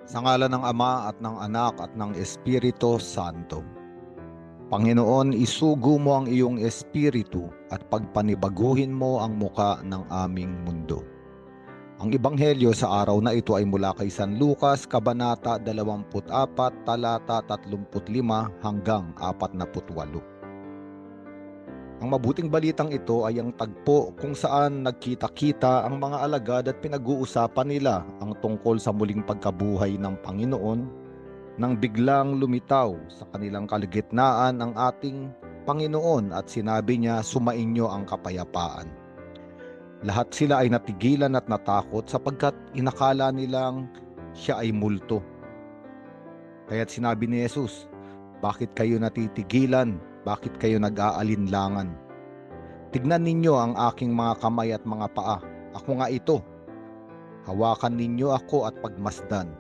Sa ngalan ng Ama at ng Anak at ng Espiritu Santo. Panginoon, isugo mo ang iyong espiritu at pagpanibaguhin mo ang muka ng aming mundo. Ang ebanghelyo sa araw na ito ay mula kay San Lucas, Kabanata 24, talata 35 hanggang 48. Ang mabuting balitang ito ay ang tagpo kung saan nagkita-kita ang mga alagad at pinag-uusapan nila ang tungkol sa muling pagkabuhay ng Panginoon nang biglang lumitaw sa kanilang kalagitnaan ang ating Panginoon at sinabi niya, "Sumainyo ang kapayapaan." Lahat sila ay natigilan at natakot sapagkat inakala nilang siya ay multo. Kaya't sinabi ni Jesus, "Bakit kayo natitigilan? Bakit kayo nag-aalinlangan? Tignan ninyo ang aking mga kamay at mga paa. Ako nga ito. Hawakan ninyo ako at pagmasdan.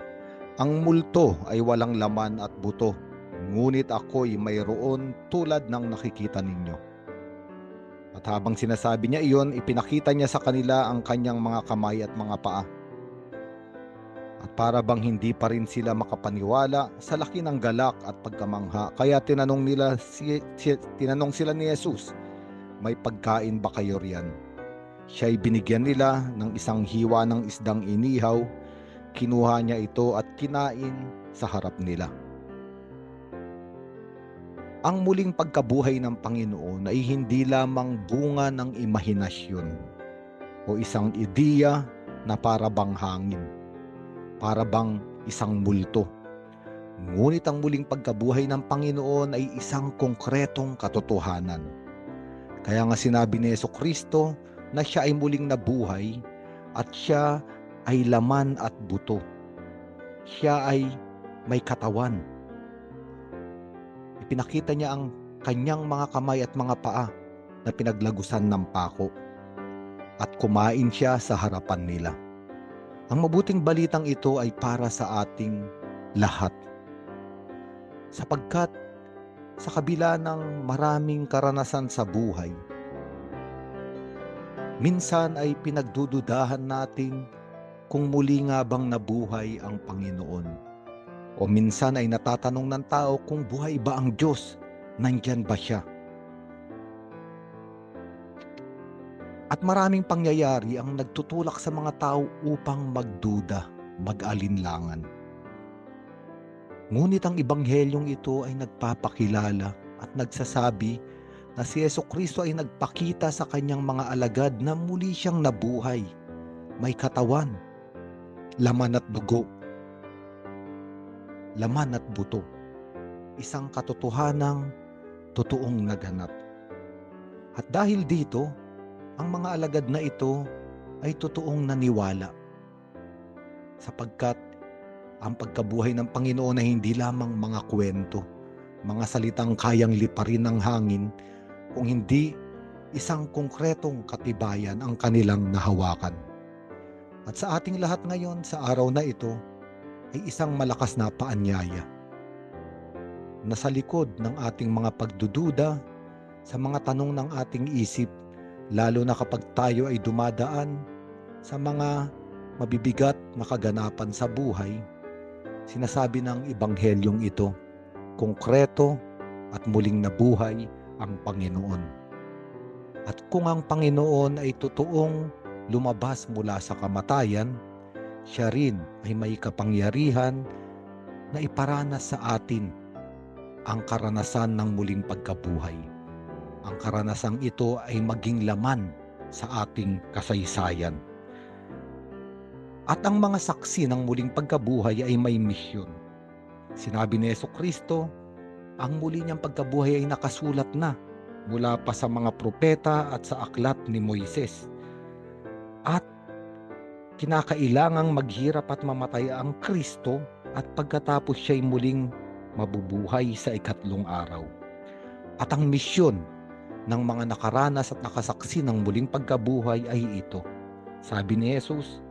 Ang multo ay walang laman at buto, ngunit ako'y mayroon tulad ng nakikita ninyo." At habang sinasabi niya iyon, ipinakita niya sa kanila ang kanyang mga kamay at mga paa. At para bang hindi pa rin sila makapaniwala sa laki ng galak at pagkamangha, kaya tinanong sila ni Jesus, "May pagkain ba kayo riyan?" Siya'y binigyan nila ng isang hiwa ng isdang inihaw. Kinuha niya ito at kinain sa harap nila. Ang muling pagkabuhay ng Panginoon ay hindi lamang bunga ng imahinasyon o isang ideya na para bang hangin, para bang isang multo. Ngunit ang muling pagkabuhay ng Panginoon ay isang konkretong katotohanan. Kaya nga sinabi ni Jesucristo na siya ay muling nabuhay at siya ay laman at buto. Siya ay may katawan. Ipinakita niya ang kanyang mga kamay at mga paa na pinaglagusan ng pako at kumain siya sa harapan nila. Ang mabuting balitang ito ay para sa ating lahat. Sapagkat sa kabila ng maraming karanasan sa buhay, minsan ay pinagdududahan natin kung muli nga bang nabuhay ang Panginoon. O minsan ay natatanong ng tao kung buhay ba ang Diyos, nandyan ba siya? At maraming pangyayari ang nagtutulak sa mga tao upang magduda, mag-alinlangan. Ngunit ang ebanghelyong ito ay nagpapakilala at nagsasabi na si Jesucristo ay nagpakita sa kanyang mga alagad na muli siyang nabuhay, may katawan, laman at dugo, laman at buto, isang katotohanang totoong naganap. At dahil dito, ang mga alagad na ito ay totoong naniwala, sapagkat ang pagkabuhay ng Panginoon ay hindi lamang mga kwento, mga salitang kayang liparin ng hangin, kung hindi isang konkretong katibayan ang kanilang nahawakan. At sa ating lahat ngayon sa araw na ito, ay isang malakas na paanyaya na sa likod ng ating mga pagdududa, sa mga tanong ng ating isip, lalo na kapag tayo ay dumadaan sa mga mabibigat na kaganapan sa buhay, sinasabi ng ebanghelyong ito, konkreto at muling nabuhay ang Panginoon. At kung ang Panginoon ay totoong lumabas mula sa kamatayan, siya rin ay may kapangyarihan na iparanas sa atin ang karanasan ng muling pagkabuhay. Ang karanasang ito ay maging laman sa ating kasaysayan. At ang mga saksi ng muling pagkabuhay ay may misyon. Sinabi ni Jesucristo, ang muli niyang pagkabuhay ay nakasulat na mula pa sa mga propeta at sa aklat ni Moises. At kinakailangang maghirap at mamatay ang Kristo at pagkatapos siya'y muling mabubuhay sa ikatlong araw. At ang misyon ng mga nakaranas at nakasaksi ng muling pagkabuhay ay ito. Sabi ni Jesus,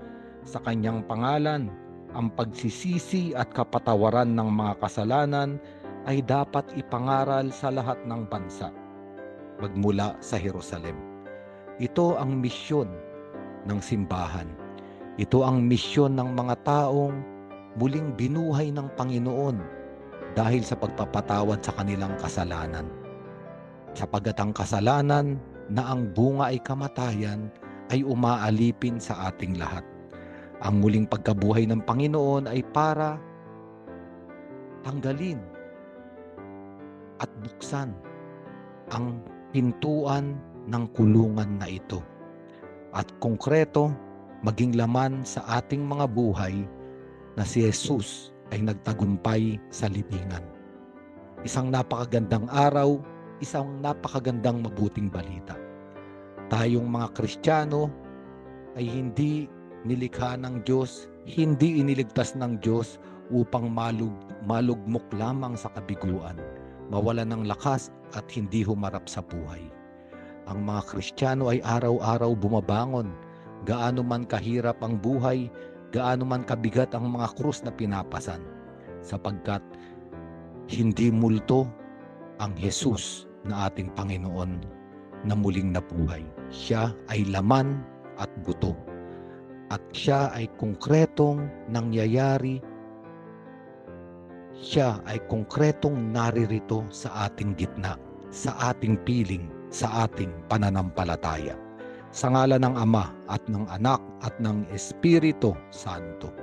sa kanyang pangalan, ang pagsisisi at kapatawaran ng mga kasalanan ay dapat ipangaral sa lahat ng bansa, magmula sa Jerusalem. Ito ang misyon ng simbahan. Ito ang misyon ng mga taong muling binuhay ng Panginoon dahil sa pagpapatawad sa kanilang kasalanan. Sapagat ang kasalanan na ang bunga ay kamatayan ay umaalipin sa ating lahat. Ang muling pagkabuhay ng Panginoon ay para tanggalin at buksan ang pintuan ng kulungan na ito at konkreto maging laman sa ating mga buhay na si Jesus ay nagtagumpay sa libingan. Isang napakagandang araw, isang napakagandang mabuting balita. Tayong mga Kristiyano ay hindi nilikha ng Diyos, hindi iniligtas ng Diyos upang malugmok lamang sa kabiguan, mawalan ng lakas at hindi humarap sa buhay. Ang mga Kristiyano ay araw-araw bumabangon, gaano man kahirap ang buhay, gaano man kabigat ang mga krus na pinapasan, sapagkat hindi multo ang Jesus na ating Panginoon na muling nabuhay. Siya ay laman at buto. At siya ay konkretong nangyayari. Siya ay konkretong naririto sa ating gitna, sa ating piling, sa ating pananampalataya. Sa ngalan ng Ama at ng Anak at ng Espiritu Santo.